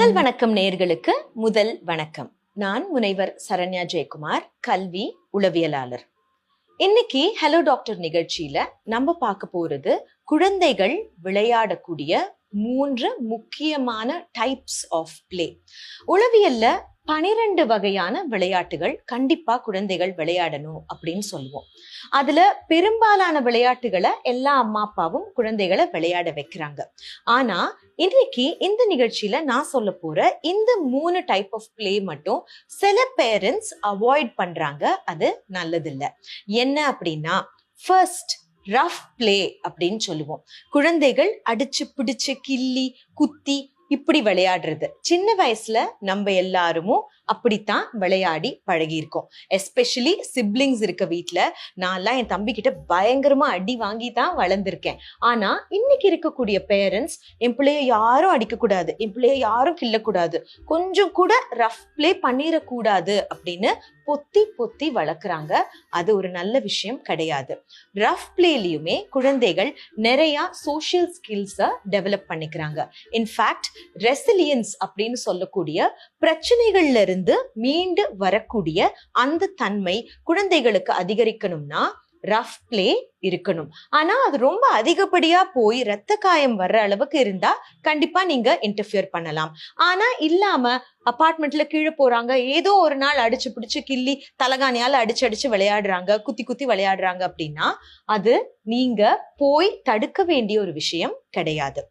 முதல் வணக்கம் நேயர்களுக்கு முதல் வணக்கம். நான் முனைவர் சரண்யா ஜெயக்குமார், கல்வி உளவியலாளர். இன்னைக்கு ஹலோ டாக்டர் நிகழ்ச்சியில நம்ம பார்க்க போறது குழந்தைகள் விளையாடக்கூடிய 3 முக்கியமான டைப்ஸ் ஆஃப் பிளே. உளவியல்ல 12 வகையான விளையாட்டுகள் கண்டிப்பா குழந்தைகள் விளையாடணும் அப்படின்னு சொல்லுவோம். அதுல பெரும்பாலான விளையாட்டுகளை எல்லா அம்மா அப்பாவும் குழந்தைகளை விளையாட வைக்கிறாங்க. ஆனா இன்னைக்கு இந்த நிகழ்ச்சியில நான் சொல்ல போற இந்த 3 டைப் ஆஃப் பிளே மட்டும் சில பேரண்ட்ஸ் அவாய்ட் பண்றாங்க. அது நல்லதில்லை. என்ன அப்படின்னா, ஃபர்ஸ்ட் ரஃப் பிளே அப்படின்னு சொல்லுவோம். குழந்தைகள் அடிச்சு பிடிச்சு கிள்ளி குத்தி இப்படி விளையாடுறது. சின்ன வயசுல நம்ம எல்லாருமோ அப்படித்தான் விளையாடி பழகியிருக்கோம். எஸ்பெஷலி சிப்ளிங்ஸ் இருக்க வீட்டுல நான்லாம் என் தம்பி கிட்ட பயங்கரமா அடி வாங்கி தான் வளர்ந்திருக்கேன். ஆனா இன்னைக்கு இருக்கக்கூடிய பேரண்ட்ஸ் என் பிள்ளைய யாரும் அடிக்க கூடாது, என் பிள்ளைய யாரும் கிள்ளக்கூடாது, கொஞ்சம் கூட ரஃப் பிளே பண்ணிடக்கூடாது அப்படின்னு பொத்தி பொத்தி வளர்க்குறாங்க. அது ஒரு நல்ல விஷயம் கிடையாது. ரஃப் பிளேலயுமே குழந்தைகள் நிறைய சோஷியல் ஸ்கில்ஸை டெவலப் பண்ணிக்கிறாங்க. இன்ஃபேக்ட் ரெசிலியன்ஸ் அப்படின்னு சொல்லக்கூடிய பிரச்சனைகள்ல இருந்து மீண்டு வரக்கூடிய அந்த தன்மை குழந்தைகளுக்கு அதிகரிக்கணும்னா ரஃப் பிளே இருக்கணும். ஆனா அது ரொம்ப அதிகப்படியா போய் ரத்த காயம் வர்ற அளவுக்கு இருந்தா கண்டிப்பா நீங்க இன்டர்ஃபியர் பண்ணலாம். ஆனா இல்லாம அபார்ட்மெண்ட்ல கீழே போறாங்க, ஏதோ ஒரு நாள் அடிச்சு பிடிச்சு கிள்ளி தலகாணியால அடிச்சு அடிச்சு விளையாடுறாங்க, குத்தி குத்தி விளையாடுறாங்க அப்படின்னா அது நீங்க போய் தடுக்க வேண்டிய ஒரு விஷயம் கிடையாது.